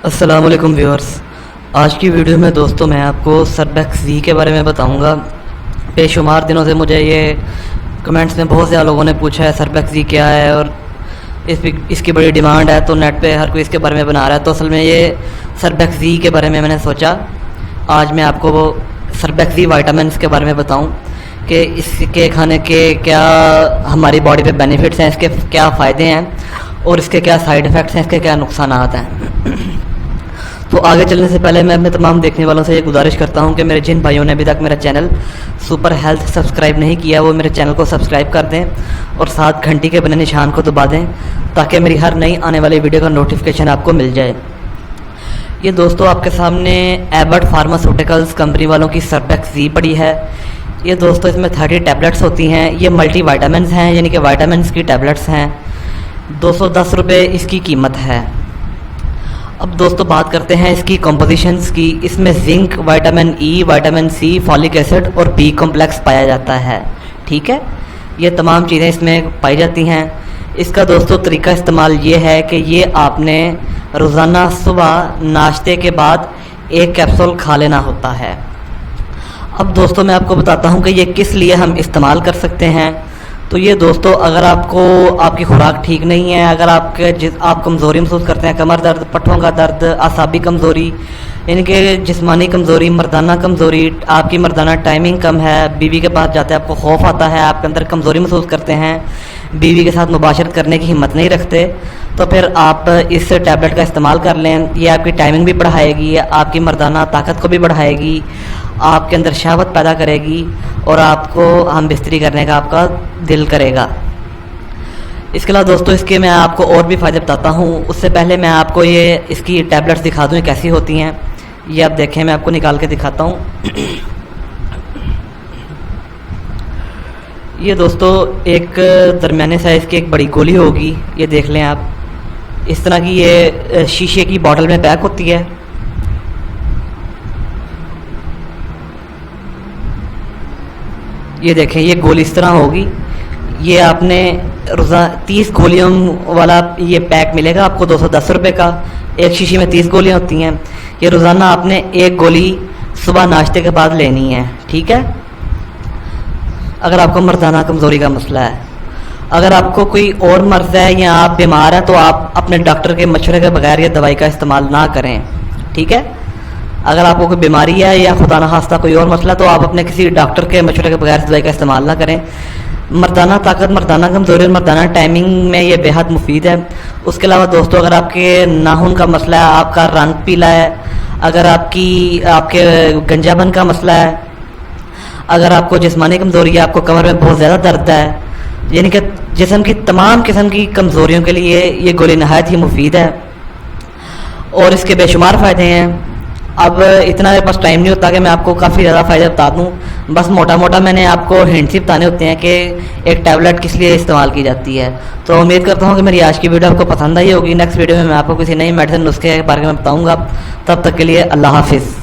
السلام علیکم ویورز، آج کی ویڈیو میں دوستوں میں آپ کو سربیکس زی کے بارے میں بتاؤں گا۔ بے شمار دنوں سے مجھے یہ کمنٹس میں بہت زیادہ لوگوں نے پوچھا ہے سربیکس زی کیا ہے، اور اس کی بڑی ڈیمانڈ ہے، تو نیٹ پہ ہر کوئی اس کے بارے میں بنا رہا ہے۔ تو اصل میں یہ سربیکس زی کے بارے میں نے سوچا آج میں آپ کو وہ سربیکس زی وائٹامنس کے بارے میں بتاؤں کہ اس کے کھانے کے کیا ہماری باڈی پہ بینیفٹس ہیں، اس کے کیا فائدے ہیں اور اس کے کیا سائیڈ ایفیکٹس ہیں، اس کے کیا نقصانات ہیں۔ تو آگے چلنے سے پہلے میں اپنے تمام دیکھنے والوں سے یہ گزارش کرتا ہوں کہ میرے جن بھائیوں نے ابھی تک میرا چینل سپر ہیلتھ سبسکرائب نہیں کیا وہ میرے چینل کو سبسکرائب کر دیں اور ساتھ گھنٹی کے بنے نشان کو دبا دیں تاکہ میری ہر نئی آنے والی ویڈیو کا نوٹیفیکیشن آپ کو مل جائے۔ یہ دوستو آپ کے سامنے ایبٹ فارماسیوٹیکلز کمپنی والوں کی سربیکس زی پڑی ہے۔ یہ دوستو اس میں 30 ٹیبلٹس ہوتی ہیں، یہ ملٹی وائٹامنز ہیں، یعنی کہ وائٹامنز کی ٹیبلٹس ہیں۔ 210 روپے اس کی قیمت ہے۔ اب دوستو بات کرتے ہیں اس کی کمپوزیشنز کی۔ اس میں زنک، وائٹامن ای، وائٹامن سی، فولک ایسڈ اور بی کمپلیکس پایا جاتا ہے، ٹھیک ہے۔ یہ تمام چیزیں اس میں پائی جاتی ہیں۔ اس کا دوستو طریقہ استعمال یہ ہے کہ یہ آپ نے روزانہ صبح ناشتے کے بعد ایک کیپسول کھا لینا ہوتا ہے۔ اب دوستو میں آپ کو بتاتا ہوں کہ یہ کس لیے ہم استعمال کر سکتے ہیں۔ تو یہ دوستو اگر آپ کو آپ کی خوراک ٹھیک نہیں ہے، اگر آپ کمزوری محسوس کرتے ہیں، کمر درد، پٹھوں کا درد، اعصابی کمزوری، یعنی کہ جسمانی کمزوری، مردانہ کمزوری، آپ کی مردانہ ٹائمنگ کم ہے، بیوی کے پاس جاتے ہیں آپ کو خوف آتا ہے، آپ کے اندر کمزوری محسوس کرتے ہیں، بیوی کے ساتھ مباشرت کرنے کی ہمت نہیں رکھتے، تو پھر آپ اس ٹیبلٹ کا استعمال کر لیں۔ یہ آپ کی ٹائمنگ بھی بڑھائے گی، آپ کی مردانہ طاقت کو بھی بڑھائے گی، آپ کے اندر شہوت پیدا کرے گی اور آپ کو ہم بستری کرنے کا آپ کا دل کرے گا۔ اس کے علاوہ دوستو اس کے میں آپ کو اور بھی فائدے بتاتا ہوں۔ اس سے پہلے میں آپ کو اس کی ٹیبلٹس دکھا دوں کیسی ہوتی ہیں۔ یہ آپ دیکھیں، میں آپ کو نکال کے دکھاتا ہوں۔ یہ دوستو ایک درمیانے سائز کی ایک بڑی گولی ہوگی، یہ دیکھ لیں آپ، اس طرح کی یہ شیشے کی باٹل میں پیک ہوتی ہے۔ یہ دیکھیں، یہ گولی اس طرح ہوگی۔ یہ آپ نے 30 گولیوں والا یہ پیک ملے گا آپ کو 210 روپے کا۔ ایک شیشی میں 30 گولیاں ہوتی ہیں۔ یہ روزانہ آپ نے ایک گولی صبح ناشتے کے بعد لینی ہے، ٹھیک ہے۔ اگر آپ کو مردانہ کمزوری کا مسئلہ ہے، اگر آپ کو کوئی اور مرض ہے یا آپ بیمار ہیں تو آپ اپنے ڈاکٹر کے مشورے کے بغیر یہ دوائی کا استعمال نہ کریں، ٹھیک ہے۔ اگر آپ کو کوئی بیماری ہے یا خدا نخواستہ کوئی اور مسئلہ تو آپ اپنے کسی ڈاکٹر کے مشورے کے بغیر دوائی کا استعمال نہ کریں۔ مردانہ طاقت، مردانہ کمزوری اور مردانہ ٹائمنگ میں یہ بے حد مفید ہے۔ اس کے علاوہ دوستو اگر آپ کے ناخن کا مسئلہ ہے، آپ کا رنگ پیلا ہے، اگر آپ کے گنجا بن کا مسئلہ ہے، اگر آپ کو جسمانی کمزوری ہے، آپ کو کمر میں بہت زیادہ درد ہے، یعنی کہ جسم کی تمام قسم کی کمزوریوں کے لیے یہ گولی نہایت ہی مفید ہے اور اس کے بے شمار فائدے ہیں۔ اب اتنا میرے پاس ٹائم نہیں ہوتا کہ میں آپ کو کافی زیادہ فائدہ بتا دوں، بس موٹا موٹا میں نے آپ کو ہنٹس ہی بتانے ہوتے ہیں کہ ایک ٹیبلٹ کس لیے استعمال کی جاتی ہے۔ تو امید کرتا ہوں کہ میری آج کی ویڈیو آپ کو پسند آئی ہوگی۔ نیکسٹ ویڈیو میں آپ کو کسی نئی میڈیسن نسخے کے بارے میں بتاؤں گا۔ تب تک کے لیے اللہ حافظ۔